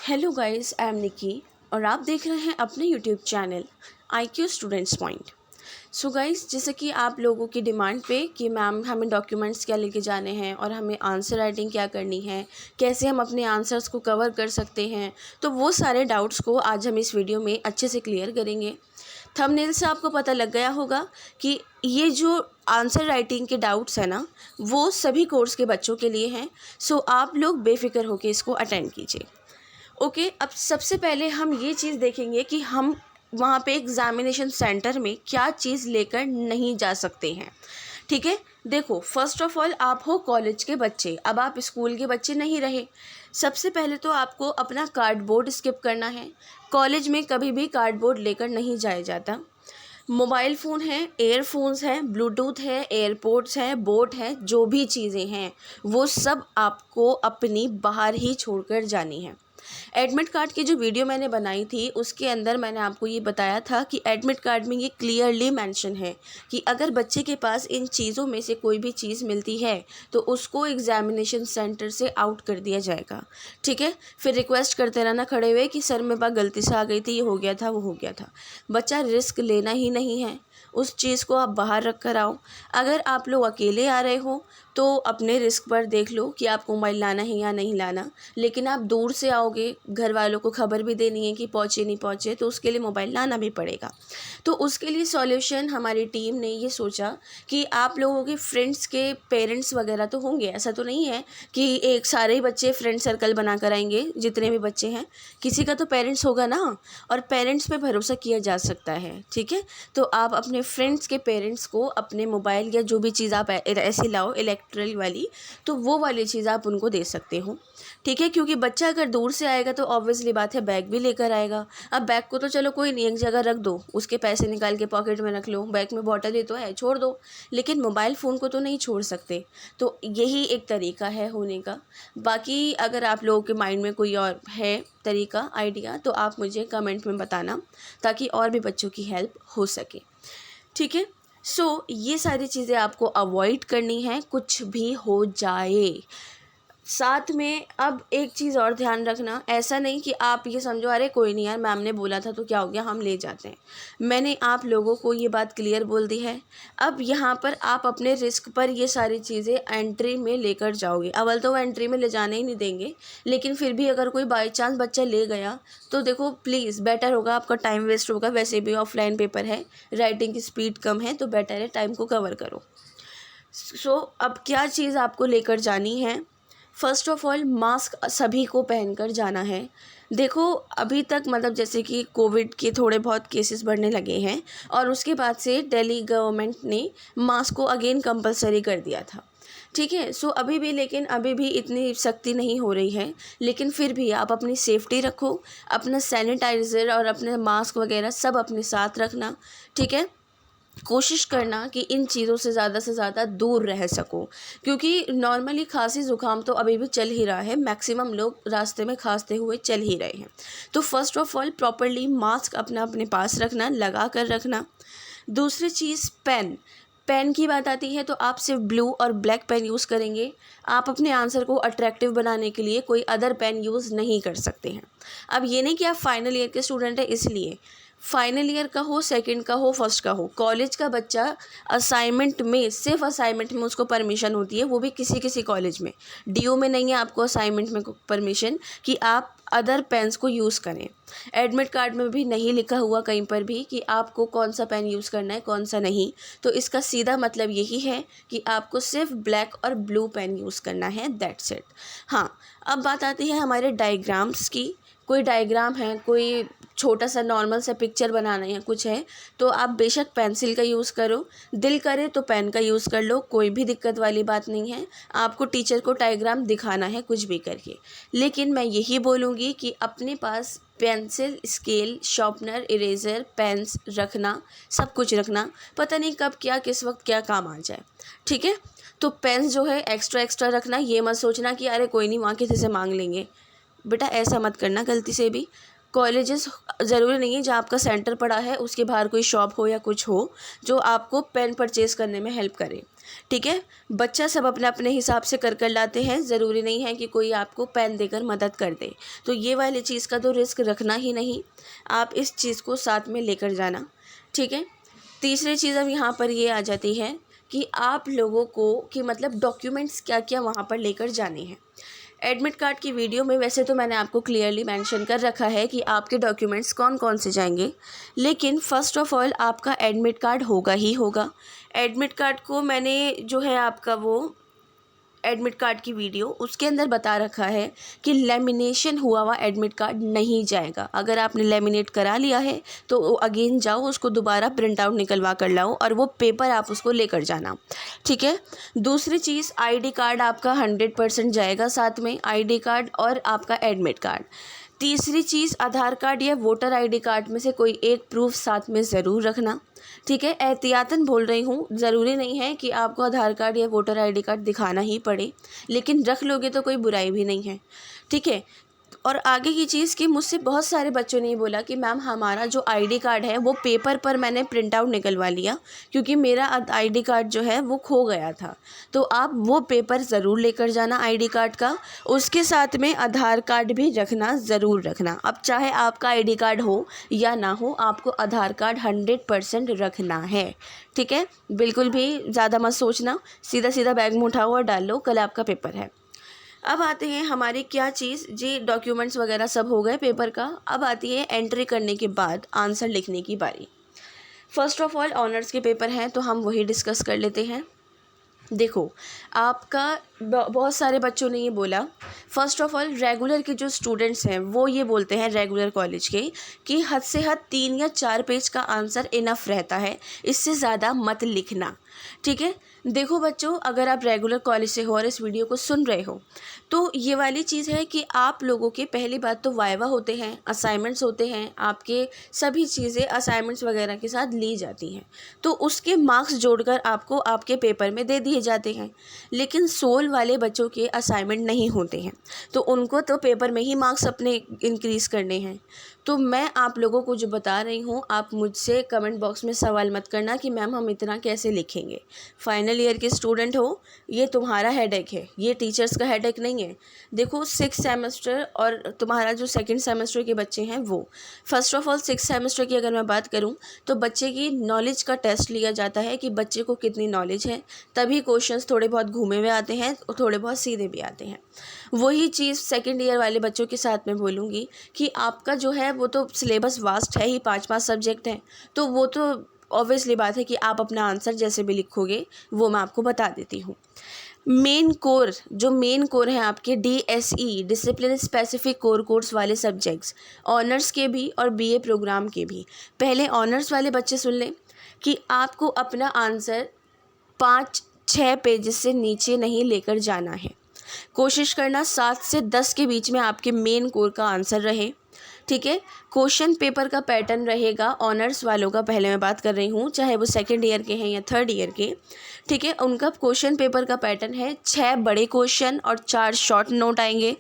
Hello guys, I am निकी और आप देख रहे हैं अपने YouTube channel IQ students point. So guys, जैसे कि आप लोगों की डिमांड पे कि मैम हमें डॉक्यूमेंट्स क्या लेके जाने हैं और हमें आंसर राइटिंग क्या करनी है, कैसे हम अपने आंसर्स को कवर कर सकते हैं, तो वो सारे डाउट्स को आज हम इस वीडियो में अच्छे से क्लियर करेंगे। थंबनेल से आपको पता लग गया होगा कि ये जो आंसर राइटिंग के डाउट्स हैं ना, वो सभी कोर्स के बच्चों के लिए हैं। सो आप लोग बेफिक्र होकर इसको अटेंड कीजिए। ओके, अब सबसे पहले हम ये चीज़ देखेंगे कि हम वहाँ पे एग्ज़ामिनेशन सेंटर में क्या चीज़ लेकर नहीं जा सकते हैं। ठीक है, देखो, फर्स्ट ऑफ ऑल आप हो कॉलेज के बच्चे, अब आप स्कूल के बच्चे नहीं रहे। सबसे पहले तो आपको अपना कार्डबोर्ड स्किप करना है। कॉलेज में कभी भी कार्डबोर्ड लेकर नहीं जाया जाता। मोबाइल फ़ोन है, एयरफोन्स हैं, ब्लूटूथ है, एयरपोर्ट्स हैं, बोट है, जो भी चीज़ें हैं वो सब आपको अपनी बाहर ही छोड़कर जानी है। एडमिट कार्ड की जो वीडियो मैंने बनाई थी उसके अंदर मैंने आपको ये बताया था कि एडमिट कार्ड में ये क्लियरली मेंशन है कि अगर बच्चे के पास इन चीज़ों में से कोई भी चीज़ मिलती है तो उसको एग्जामिनेशन सेंटर से आउट कर दिया जाएगा। ठीक है, फिर रिक्वेस्ट करते रहना खड़े हुए कि सर मेरे पास गलती से आ गई थी, ये हो गया था, वो हो गया था। बच्चा रिस्क लेना ही नहीं है, उस चीज़ को आप बाहर रख कर आओ। अगर आप लोग अकेले आ रहे हो तो अपने रिस्क पर देख लो कि आपको मोबाइल लाना है या नहीं लाना, लेकिन आप दूर से आओगे, घर वालों को खबर भी देनी है कि पहुँचे नहीं पहुँचे, तो उसके लिए मोबाइल लाना भी पड़ेगा। तो उसके लिए सॉल्यूशन हमारी टीम ने ये सोचा कि आप लोगों के फ्रेंड्स के पेरेंट्स वगैरह तो होंगे, ऐसा तो नहीं है कि एक सारे ही बच्चे फ्रेंड सर्कल बना कर आएंगे। जितने भी बच्चे हैं किसी का तो पेरेंट्स होगा ना, और पेरेंट्स पे भरोसा किया जा सकता है। ठीक है, तो आप अपने फ्रेंड्स के पेरेंट्स को अपने मोबाइल या जो भी चीज़ आप ऐसी लाओ इलेक्ट्रिक वाली, तो वो वाली चीज़ आप उनको दे सकते हो। ठीक है, क्योंकि बच्चा अगर दूर से आएगा तो ऑब्वियसली बात है बैग भी लेकर आएगा। अब बैग को तो चलो कोई नहीं, एक जगह रख दो, उसके पैसे निकाल के पॉकेट में रख लो, बैग में बॉटल ही तो है, छोड़ दो, लेकिन मोबाइल फ़ोन को तो नहीं छोड़ सकते। तो यही एक तरीका है होने का। बाकी अगर आप लोगों के माइंड में कोई और है तरीका, आइडिया, तो आप मुझे कमेंट में बताना ताकि और भी बच्चों की हेल्प हो सके। ठीक है, सो ये सारी चीज़ें आपको अवॉइड करनी है, कुछ भी हो जाए। साथ में अब एक चीज़ और ध्यान रखना, ऐसा नहीं कि आप ये समझो अरे कोई नहीं यार, मैम ने बोला था तो क्या हो गया, हम ले जाते हैं। मैंने आप लोगों को ये बात क्लियर बोल दी है। अब यहाँ पर आप अपने रिस्क पर ये सारी चीज़ें एंट्री में लेकर जाओगे। अव्वल तो वो एंट्री में ले जाने ही नहीं देंगे, लेकिन फिर भी अगर कोई बाई चांस बच्चा ले गया तो देखो प्लीज़, बेटर होगा, आपका टाइम वेस्ट होगा, वैसे भी ऑफलाइन पेपर है, राइटिंग की स्पीड कम है, तो बेटर है टाइम को कवर करो। सो अब क्या चीज़ आपको लेकर जानी है, फ़र्स्ट ऑफ़ ऑल मास्क सभी को पहनकर जाना है। देखो अभी तक मतलब जैसे कि कोविड के थोड़े बहुत केसेस बढ़ने लगे हैं और उसके बाद से दिल्ली गवर्नमेंट ने मास्क को अगेन कंपलसरी कर दिया था। ठीक है, सो अभी भी, लेकिन अभी भी इतनी सख्ती नहीं हो रही है, लेकिन फिर भी आप अपनी सेफ्टी रखो, अपना सैनिटाइज़र और अपने मास्क वगैरह सब अपने साथ रखना। ठीक है, कोशिश करना कि इन चीज़ों से ज़्यादा दूर रह सको, क्योंकि नॉर्मली खांसी ज़ुकाम तो अभी भी चल ही रहा है, मैक्सिमम लोग रास्ते में खांसते हुए चल ही रहे हैं। तो first of all properly mask अपना अपने पास रखना, लगा कर रखना। दूसरी चीज़ पेन, पेन की बात आती है तो आप सिर्फ ब्लू और ब्लैक पेन यूज़ करेंगे। आप अपने आंसर को अट्रैक्टिव बनाने के लिए कोई अदर पेन यूज़ नहीं कर सकते हैं। अब ये नहीं कि आप फाइनल ईयर के स्टूडेंट हैं इसलिए, फाइनल ईयर का हो, सेकंड का हो, फर्स्ट का हो, कॉलेज का बच्चा असाइनमेंट में, सिर्फ असाइनमेंट में उसको परमिशन होती है, वो भी किसी किसी कॉलेज में। डीयू में नहीं है आपको असाइनमेंट में परमिशन कि आप अदर पेन्स को यूज़ करें। एडमिट कार्ड में भी नहीं लिखा हुआ कहीं पर भी कि आपको कौन सा पेन यूज़ करना है, कौन सा नहीं। तो इसका सीधा मतलब यही है कि आपको सिर्फ ब्लैक और ब्लू पेन यूज़ करना है, दैट्स इट। हाँ, अब बात आती है हमारे डायग्राम्स की। कोई डायग्राम है, कोई छोटा सा नॉर्मल सा पिक्चर बनाना है, कुछ है, तो आप बेशक पेंसिल का यूज़ करो, दिल करे तो पेन का यूज़ कर लो, कोई भी दिक्कत वाली बात नहीं है। आपको टीचर को डायग्राम दिखाना है कुछ भी करके, लेकिन मैं यही बोलूँगी कि अपने पास pencil, scale, sharpener, eraser, pens रखना, सब कुछ रखना, पता नहीं कब क्या किस वक्त क्या काम आ जाए। ठीक है, तो पेन्स जो है एक्स्ट्रा रखना, ये मत सोचना कि अरे कोई नहीं वहाँ किसी से मांग लेंगे। बेटा ऐसा मत करना गलती से भी। कॉलेजेस ज़रूरी नहीं है जहाँ आपका सेंटर पड़ा है उसके बाहर कोई शॉप हो या कुछ हो जो आपको पेन परचेज़ करने में हेल्प करे, ठीक है। बच्चा सब अपने अपने हिसाब से कर लाते हैं, ज़रूरी नहीं है कि कोई आपको पेन देकर मदद कर दे। तो ये वाली चीज़ का तो रिस्क रखना ही नहीं, आप इस चीज़ को साथ में लेकर जाना, ठीक है। तीसरी चीज़ अब यहाँ पर ये आ जाती है कि आप लोगों को कि मतलब डॉक्यूमेंट्स क्या क्या वहाँ पर लेकर जाने हैं। एडमिट कार्ड की वीडियो में वैसे तो मैंने आपको क्लियरली मेंशन कर रखा है कि आपके डॉक्यूमेंट्स कौन कौन से जाएंगे, लेकिन फ़र्स्ट ऑफ़ ऑल आपका एडमिट कार्ड होगा ही होगा। एडमिट कार्ड को मैंने जो है आपका वो एडमिट कार्ड की वीडियो उसके अंदर बता रखा है कि लेमिनेशन हुआ हुआ एडमिट कार्ड नहीं जाएगा। अगर आपने लेमिनेट करा लिया है तो अगेन जाओ उसको दोबारा प्रिंट आउट निकलवा कर लाओ और वो पेपर आप उसको लेकर जाना, ठीक है। दूसरी चीज़ आईडी कार्ड आपका 100% जाएगा साथ में, आईडी कार्ड और आपका एडमिट कार्ड। तीसरी चीज़ आधार कार्ड या वोटर आईडी कार्ड में से कोई एक प्रूफ साथ में ज़रूर रखना, ठीक है। एहतियातन बोल रही हूँ, ज़रूरी नहीं है कि आपको आधार कार्ड या वोटर आईडी कार्ड दिखाना ही पड़े, लेकिन रख लोगे तो कोई बुराई भी नहीं है, ठीक है। और आगे की चीज़ कि मुझसे बहुत सारे बच्चों ने ये बोला कि मैम हमारा जो आईडी कार्ड है वो पेपर पर मैंने प्रिंट आउट निकलवा लिया क्योंकि मेरा आईडी कार्ड जो है वो खो गया था। तो आप वो पेपर ज़रूर लेकर जाना आईडी कार्ड का, उसके साथ में आधार कार्ड भी रखना, ज़रूर रखना। अब चाहे आपका आईडी कार्ड हो या ना हो, आपको आधार कार्ड 100% रखना है, ठीक है। बिल्कुल भी ज़्यादा मत सोचना, सीधा सीधा बैग में उठाओ और डाल लो, कल आपका पेपर है। अब आते हैं हमारी क्या चीज़ जी, डॉक्यूमेंट्स वगैरह सब हो गए पेपर का। अब आती है एंट्री करने के बाद आंसर लिखने की बारी। फर्स्ट ऑफ ऑल ऑनर्स के पेपर हैं तो हम वही डिस्कस कर लेते हैं। देखो आपका बहुत सारे बच्चों ने ये बोला, फ़र्स्ट ऑफ़ ऑल रेगुलर के जो स्टूडेंट्स हैं वो ये बोलते हैं रेगुलर कॉलेज के कि हद से हद 3 या 4 पेज का आंसर इनफ रहता है, इससे ज़्यादा मत लिखना, ठीक है। देखो बच्चों, अगर आप रेगुलर कॉलेज से हो और इस वीडियो को सुन रहे हो तो ये वाली चीज़ है कि आप लोगों के पहली बात तो वाइवा होते हैं, असाइनमेंट्स होते हैं, आपके सभी चीज़ें असाइनमेंट्स वगैरह के साथ ली जाती हैं, तो उसके मार्क्स जोड़कर आपको आपके पेपर में दे दिए जाते हैं। लेकिन 16 वाले बच्चों के असाइनमेंट नहीं होते हैं तो उनको तो पेपर में ही मार्क्स अपने इंक्रीज़ करने हैं। तो मैं आप लोगों को जो बता रही हूँ, आप मुझसे कमेंट बॉक्स में सवाल मत करना कि मैम हम इतना कैसे लिखेंगे। फाइनल ईयर के स्टूडेंट हो, ये तुम्हारा हेडेक है, ये टीचर्स का हेडेक नहीं है। देखो 6 सेमेस्टर और तुम्हारा जो 2nd सेमेस्टर के बच्चे हैं वो, फर्स्ट ऑफ ऑल 6 सेमेस्टर की अगर मैं बात करूँ तो बच्चे की नॉलेज का टेस्ट लिया जाता है कि बच्चे को कितनी नॉलेज है, तभी क्वेश्चंस थोड़े बहुत घूमे हुए आते हैं और थोड़े बहुत सीधे भी आते हैं। वही चीज़ 2nd ईयर वाले बच्चों के साथ में बोलूँगी कि आपका जो है वो तो सिलेबस वास्ट है ही, 5 सब्जेक्ट हैं, तो वो तो ऑब्वियसली बात है कि आप अपना आंसर जैसे भी लिखोगे वो मैं आपको बता देती हूँ। मेन कोर हैं आपके DSE discipline specific core course वाले सब्जेक्ट्स, ऑनर्स के भी और BA प्रोग्राम के भी। पहले ऑनर्स वाले बच्चे सुन लें कि आपको अपना आंसर 5-6 पेजेस से नीचे नहीं लेकर जाना है। कोशिश करना 7 से 10 के बीच में आपके मेन कोर का आंसर रहे, ठीक है। क्वेश्चन पेपर का पैटर्न रहेगा ऑनर्स वालों का, पहले मैं बात कर रही हूँ, चाहे वो 2nd ईयर के हैं या 3rd ईयर के, ठीक है। उनका क्वेश्चन पेपर का पैटर्न है 6 बड़े क्वेश्चन और 4 शॉर्ट नोट आएंगे।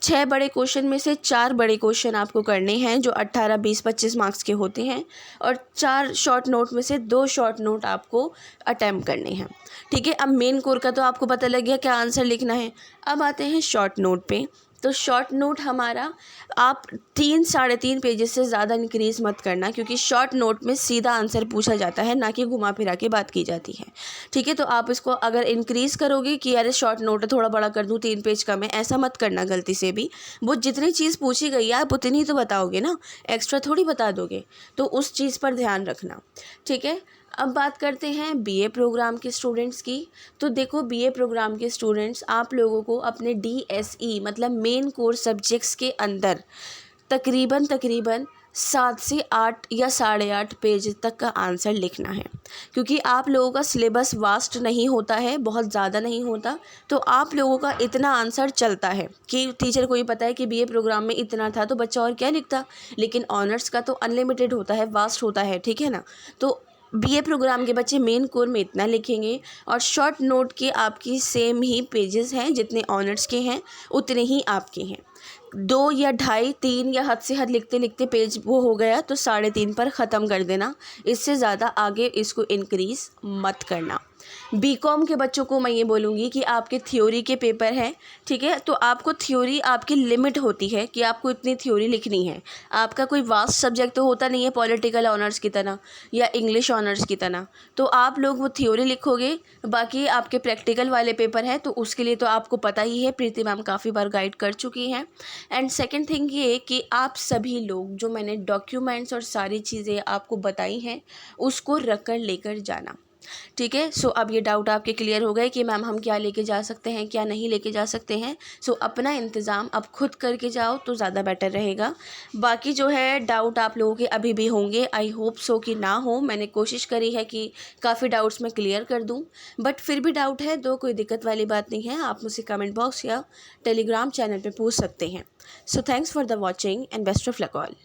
6 बड़े क्वेश्चन में से 4 बड़े क्वेश्चन आपको करने हैं जो 18, 20, 25 मार्क्स के होते हैं, और 4 शॉर्ट नोट में से 2 शॉर्ट नोट आपको अटैम्प्ट करने हैं, ठीक है। अब मेन कोर का तो आपको पता लग गया क्या आंसर लिखना है। अब आते हैं शॉर्ट नोट पे। तो शॉर्ट नोट हमारा आप 3-3.5 पेजेस से ज़्यादा इंक्रीज़ मत करना, क्योंकि शॉर्ट नोट में सीधा आंसर पूछा जाता है, ना कि घुमा फिरा के बात की जाती है, ठीक है। तो आप इसको अगर इंक्रीज़ करोगे कि अरे शॉर्ट नोट है थोड़ा बड़ा कर दूँ, 3 पेज कम है, ऐसा मत करना गलती से भी। वो जितनी चीज़ पूछी गई है आप उतनी तो बताओगे ना, एक्स्ट्रा थोड़ी बता दोगे, तो उस चीज़ पर ध्यान रखना, ठीक है। अब बात करते हैं BA प्रोग्राम के स्टूडेंट्स की। तो देखो BA प्रोग्राम के स्टूडेंट्स, आप लोगों को अपने DSE मतलब मेन कोर्स सब्जेक्ट्स के अंदर तकरीबन 7 से 8 या 8.5 पेज तक का आंसर लिखना है, क्योंकि आप लोगों का सिलेबस वास्ट नहीं होता है, बहुत ज़्यादा नहीं होता, तो आप लोगों का इतना आंसर चलता है कि टीचर को ही पता है कि BA प्रोग्राम में इतना था तो बच्चा और क्या लिखता। लेकिन ऑनर्स का तो अनलिमिटेड होता है, वास्ट होता है, ठीक है ना। तो BA प्रोग्राम के बच्चे मेन कोर में इतना लिखेंगे और शॉर्ट नोट के आपकी सेम ही पेजेस हैं, जितने ऑनर्स के हैं उतने ही आपके हैं। 2 या ढाई 3 या हद से हद लिखते लिखते पेज वो हो गया तो 3.5 पर ख़त्म कर देना। इससे ज़्यादा आगे इसको इंक्रीज़ मत करना। बीकॉम के बच्चों को मैं ये बोलूँगी कि आपके थ्योरी के पेपर हैं, ठीक है, तो आपको थ्योरी आपकी लिमिट होती है कि आपको इतनी थ्योरी लिखनी है। आपका कोई वास्ट सब्जेक्ट तो होता नहीं है पॉलिटिकल ऑनर्स की तरह या इंग्लिश ऑनर्स की तरह, तो आप लोग वो थ्योरी लिखोगे। बाकी आपके प्रैक्टिकल वाले पेपर हैं तो उसके लिए तो आपको पता ही है, प्रीति मैम काफ़ी बार गाइड कर चुकी हैं। एंड सेकेंड थिंग ये कि आप सभी लोग जो मैंने डॉक्यूमेंट्स और सारी चीज़ें आपको बताई हैं उसको रख कर लेकर जाना, ठीक है। सो अब ये डाउट आपके क्लियर हो गए कि मैम हम क्या लेके जा सकते हैं, क्या नहीं लेके जा सकते हैं। सो अपना इंतज़ाम अब खुद करके जाओ तो ज़्यादा बेटर रहेगा। बाकी जो है डाउट आप लोगों के अभी भी होंगे, आई होप सो कि ना हो। मैंने कोशिश करी है कि काफ़ी डाउट्स मैं क्लियर कर दूँ, बट फिर भी डाउट है तो कोई दिक्कत वाली बात नहीं है, आप मुझसे कमेंट बॉक्स या टेलीग्राम चैनल पर पूछ सकते हैं। So thanks for the watching and best of luck all.